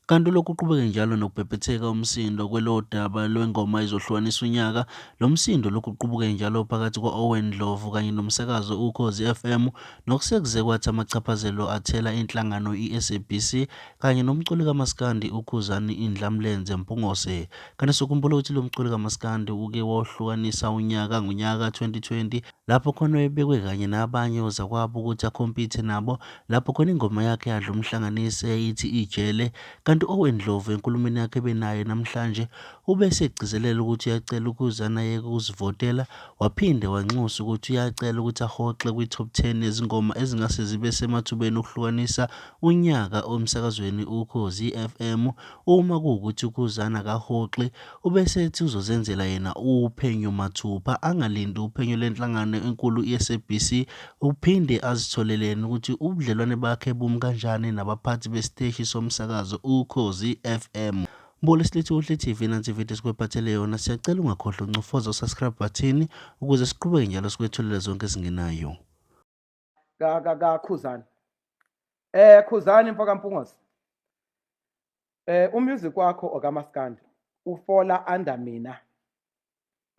Kanti lokhu kuqhubeke njalo nokubhebhetheka umsindo kwelodaba lwengoma ezohlukanisa unyaka, lo msindo lokhu uqhubeke njalo phakathi kwa-Owen Ndlovu kanye nomsakazo uKhozi FM, nokusekuze kwathi amachaphazelo athela inhlangano i-SABC kanye nomculi kamaskandi uKhuzani Indlamlenze Mpungose. Kanti sikhumbula ukuthi lo mculi kamaskandi uke wahlukanisa unyaka ngonyaka ka-2020 lapho khona wayebekwe kanye nabanye ozakwabo ukuthi akhompithe nabo, lapho khona ingoma yakhe yadla umhlanganisi eyayithi Ijele. Kanti Owen Ndlovu enkulumweni yakhe ebenayo namhlanje ube segcizelela ukuthi uyacela uKhuzani ayeke ukuzivotela, waphinde wanxusa ukuthi uyacela ukuthi ahoxe kwi-top 10 yezingoma ezingase zibe semathubeni okuhlukanisa unyaka omsakazweni uKhozi FM. Uma kuwukuthi uKhuzani akahoxi, ubese ethi uzozenzela yena uphenyo mathupha, angalindi uphenyo lenhlangano enkulu i-SABC, uphinde azitholele ukuthi ubudlelwane bakhe bumi kanjani nabaphathi besiteshi somsakazo uKhozi FM. Mbonisi lethu uHle TV nansi ividiyo esikwephathele yona. Siyacela ungakhohlwa uncofoza usubscribe button ukuze siqhubeke njalo sikwethulela zonke ezingenayo. Khuzani. Khuzani mfaka Mpungose. Umusic wakho okamaskandi ufola under mina.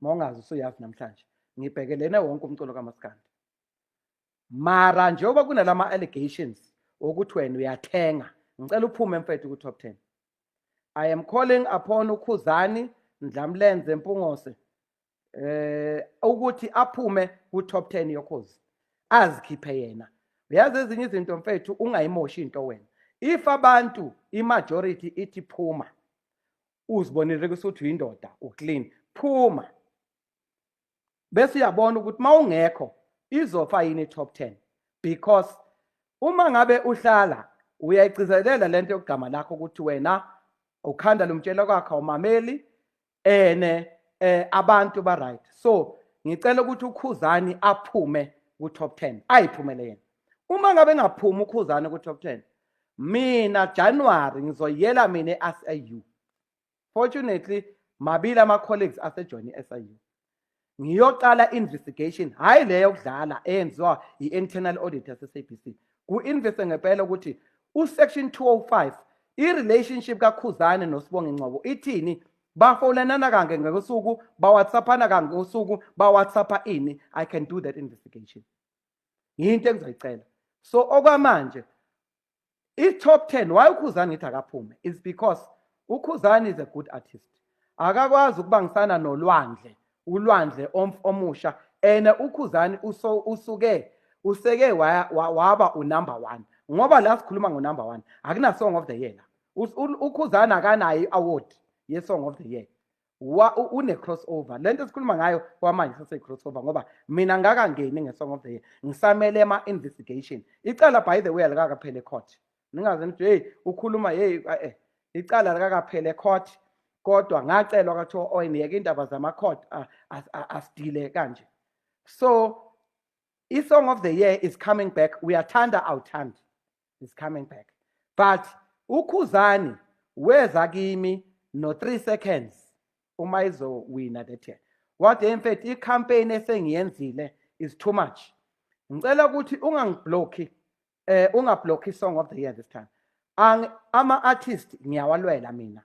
Mawungazi usuyazi namhlanje. Ngibhekelene wonke umculo kamaskandi. Mara njengoba kunalama allegations ukuthi wena uyathenga, ngicela uphume mfethu ku-top 10. I am calling upon uKhuzani Ndlamlenze Mpungose ukuthi aphume ku-top 10 yokhozi. Azikhiphe yena. Uyazi ezinye izinto mfethu ungayimoshi into wena. If abantu imajority ithi phuma, uzibonile ukuthi uyindoda, uclean, phuma. Bese uyabona ukuthi mawungekho izofa yini top 10, because uma ngabe uhlala uyayicizelela lento yokugama lakho ukuthi wena ukhanda lumtshela kwakho awumameli abantu ba right. So ngicela ukuthi uKhuzani aphume ku top 10, ayiphumele yena. Uma ngabe engaphumi uKhuzani ku top 10, mina January ngizoyela mina eSIU. Fortunately mabili ama colleagues asejoin eSIU. Ngiyocala investigation, hayi leyo yokudlala eyenziwa i-internal audit yase-SABC. Ku-investe ngempela ukuthi u-section 205 i-relationship kaKhuzani noSibonge Ngcobo ithini, bafolanana kange ngosuku, bawhatsappana kange ngosuku, bawhatsappa ini. I can do that investigation. Yinto engizoyicela. So okwamanje i-top 10 why uKhuzani ngithi akaphume is because uKhuzani is a good artist. Akakwazi ukubangisana nolwandle, ulwandle omusha, uKhuzani useke waba unumber 1. Ngoba la sikhuluma ngo-number 1 akuna song of the year la. uKhuzani akanayo i-award ye-song of the year. Une crossover. Lento sikhuluma ngayo kwamanje sase crossover ngoba mina ngakangeni nge-song of the year. Ngisamele ama-investigation. Icala by the way alikakaphele court. Ningaze nithi hey ukhuluma icala alikakaphele court. Kodwa ngacelwa kathiwa oyiniyeke indaba zama-court asidile kanje. So i-song of the year is coming back. Uyathanda awuthandi is coming back. But uKhuzani weza kimi no 3 seconds uma izowina that year. What in fact i-campaign esengiyenzile is too much. Ngicela ukuthi ungablocki song of the year this time. Ama-artist ngiyawalwela mina.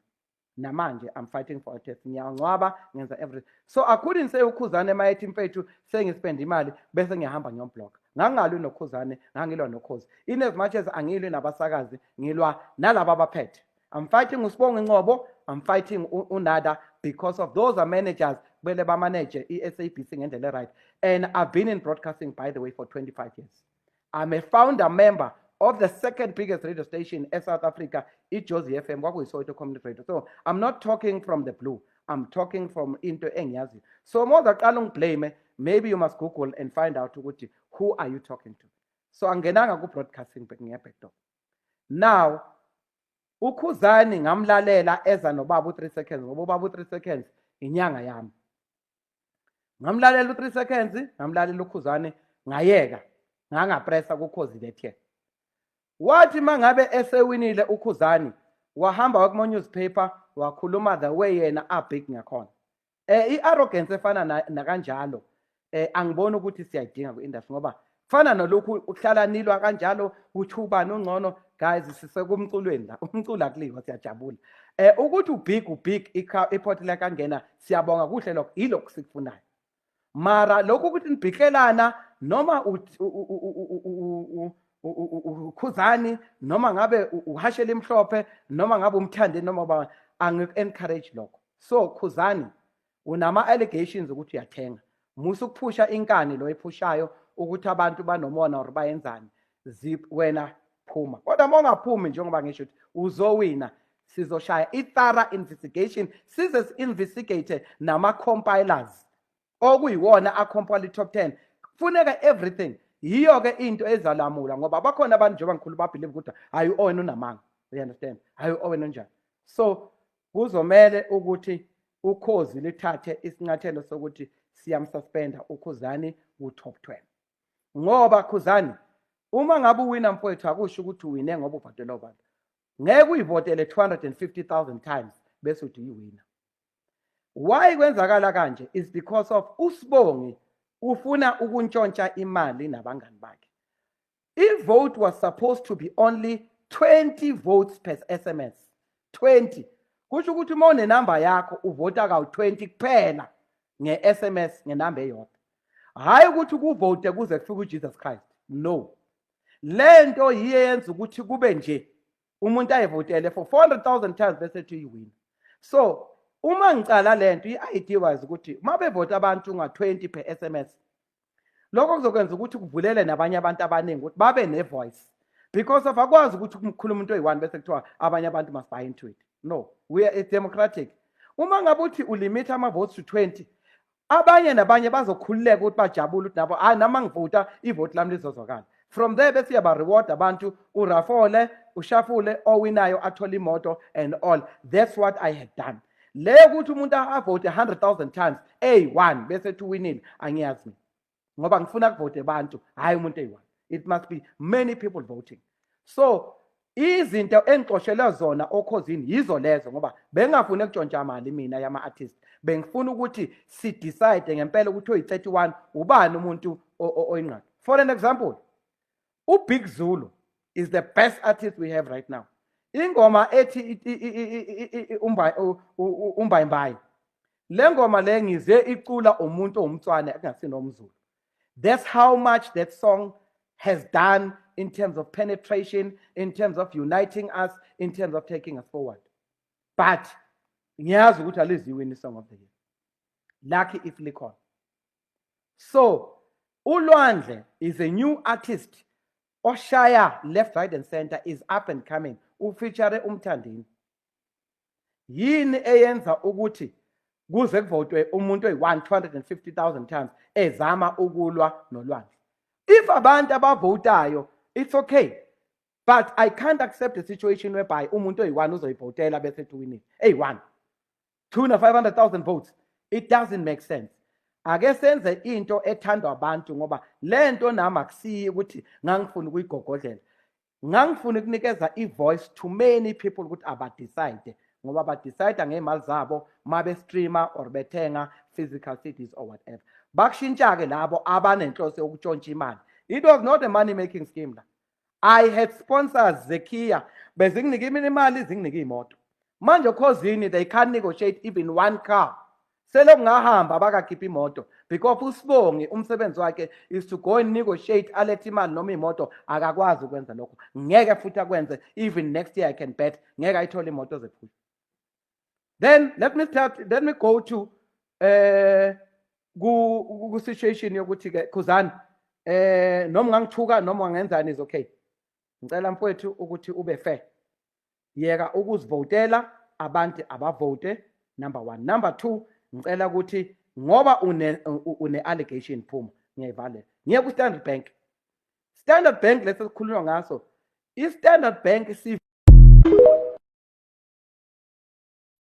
Namanje I'm fighting for a test. Ngiyangcwaba ngenza everything. So I couldn't say uKhuzani emayethi mfethu sengispend imali bese ngiyahamba ngiyomblock. Ngangalwi noKhuzani, ngangilwa noKhozi. In as much as angilwi nabasakazi, ngilwa nalabo abaphethe. I'm fighting uSibonge Ngcobo, I'm fighting uNada because of those are managers bele ba manage iSABC ngendlela right. And I've been in broadcasting by the way for 25 years. I'm a founder member of the second biggest radio station in South Africa, iJozi FM, kwakuyiSoweto Community Radio. So I'm not talking from the blue. I'm talking from into engiyazi. So more than blame, maybe you must Google and find out who are you talking to. So angenanga ku broadcasting back door. Now, uKhuzani ngamlalela eza nobaba u3 seconds, ngoba ubaba u3 seconds inyanga yami. Ngamlalela u3 seconds, ngamlalela uKhuzani ngayeka, ngangapressa kuKhozi lethe. Wathi mangabe esewinile uKhuzani wahamba wakuma newspaper wakhuluma the way yena abig ngakhona. I-arrogance efana na kanjalo angiboni ukuthi siyayidinga ku-industry ngoba Kufana nolokhu uhlala nilwa kanjalo uthi ubani ongcono guys sisekumculweni la umculo akuliwa siyajabula. Ukuthi ubig iphoti lakangena siyabonga kuhle lokho yilokho sikufunayo. Mara lokhu ukuthi nibhikelana noma uKhuzani noma ngabe uhashela imhlophe noma ngabe umthande noma angi-encourage lokho. So Khuzani unama allegations ukuthi uyathenga. Musu ukuphusha inkani lo ephushayo ukuthi abantu banomona or bayenzani. Zip wena phuma. Kodwa mongaphumi njengoba ngisho ukuthi uzowina sizoshaya i-thorough investigation size investigate nama compilers okuyiwona acompile top 10 kufuneka everything. Yiyo ke into ezalamula ngoba bakhona abantu njengoba ngikhulu babelieve ukuthi hayi u-Owen unamanga. You understand? Hayi u-Owen unjani. So kuzomela ukuthi ukhozi lithathe isinyathelo sokuthi siyamsuspenda uKhuzani ku-top 12. Ngoba Khuzani uma ngabe uwina mfowethu akusho ukuthi uwine ngoba uvotela abantu. Ngeke uyivotele 250,000 times bese uthi uyiwina. Why kwenzakala kanje is because of uSibongi ufuna ukuntshontsha imali nabangani bakhe. If vote was supposed to be only 20 votes per SMS. 20. Kusho ukuthi uma unenamba yakho uvota ka-20 kuphela nge-SMS ngenamba eyodwa. Hayi ukuthi kuvote kuze kufike uJesus Christ. No. Lento yiyenza ukuthi kube nje umuntu ayivotele for 400,000 times bese ethi uyiwina. So uma ngicala lento i-idea was ukuthi mabevota abantu nga-20 per SMS lokho kuzokwenza ukuthi kuvulele nabanye abantu abaningi ukuthi babe ne-voice because of akwazi ukuthi kumkhuluma umuntu oyi-1 bese kuthiwa abanye abantu must buy into it. No, we are democratic. Uma ngabe uthi ulimit ama-votes to 20 abanye nabanye bazokhululeka ukuthi bajabule ukuthi nabo hayi nama ngivota ivoti lami lizozwakala. From there bese yaba-reward abantu urafole ushafule owinayo athole imoto and all. That's what I had done. Le ukuthi umuntu avote 100,000 times A1 bese tuwinile angiyazi mina. Ngoba ngifuna kuvote abantu hayi umuntu A1. It must be many people voting. So izinto engixoshelwe zona okhozini yizo lezo ngoba bengafuni ukutshontsha imali mina yama artist. Bengifuna ukuthi si decide ngempela ukuthi oyi31 ubani umuntu oyinqaba. For an example, uBig Zulu is the best artist we have right now. Ingoma ethi umbayimbayi. Le ngoma le ngize icula umuntu omtswane engasinomzulu. That's how much that song has done in terms of penetration, in terms of uniting us, in terms of taking us forward. But ngiyazi ukuthi aliziwini song of the year. Lucky if likhona. So uLwandle is a new artist. Oshaya left, right and center is up and coming. Ufeature umthandini. Yini eyenza ukuthi kuze kuvotwe umuntu oyi-150,000 times ezama ukulwa noLwandle. If abantu abavotayo it's okay. But I can't accept a situation whereby umuntu oyi-1 uzoyivotela bese tuwinile. Hey1. 200,000 votes. It doesn't make sense. Ake senze into ethandwa abantu ngoba lento nami akusiyi ukuthi ngangifuna ukuyigogodlela. Ngangifuna ukunikeza i-voice to many people ukuthi abadecide ngoba badecide ngemali zabo mabe streamer or bethenga physical CDs or whatever. Bakushintsha ke labo abanenhloso yokutshontsha imali. It was not a money making scheme la. I had sponsors Zekia bezinginike imali zinginike imoto. Manje Khozini they can't negotiate even one car. Selo ngahamba bakakhipha imoto because uSibongi umsebenzi wakhe is to go and negotiate alethe imali noma imoto akakwazi ukwenza lokho. Ngeke futhi akwenze even next year I can bet ngeke ayithole imoto zephula. Then let me go to ku situation yokuthi ke Khuzani noma ngangithuka noma ngenzani is okay. Ngicela mfowethu ukuthi ube fair. Yeka ukuzivotela abantu abavote number 1. Number 2 ngicela ukuthi ngoba une allegation phuma ngiyayivalela. Ngiye ku Standard Bank. Standard Bank lesikhuluma ngaso. I Standard Bank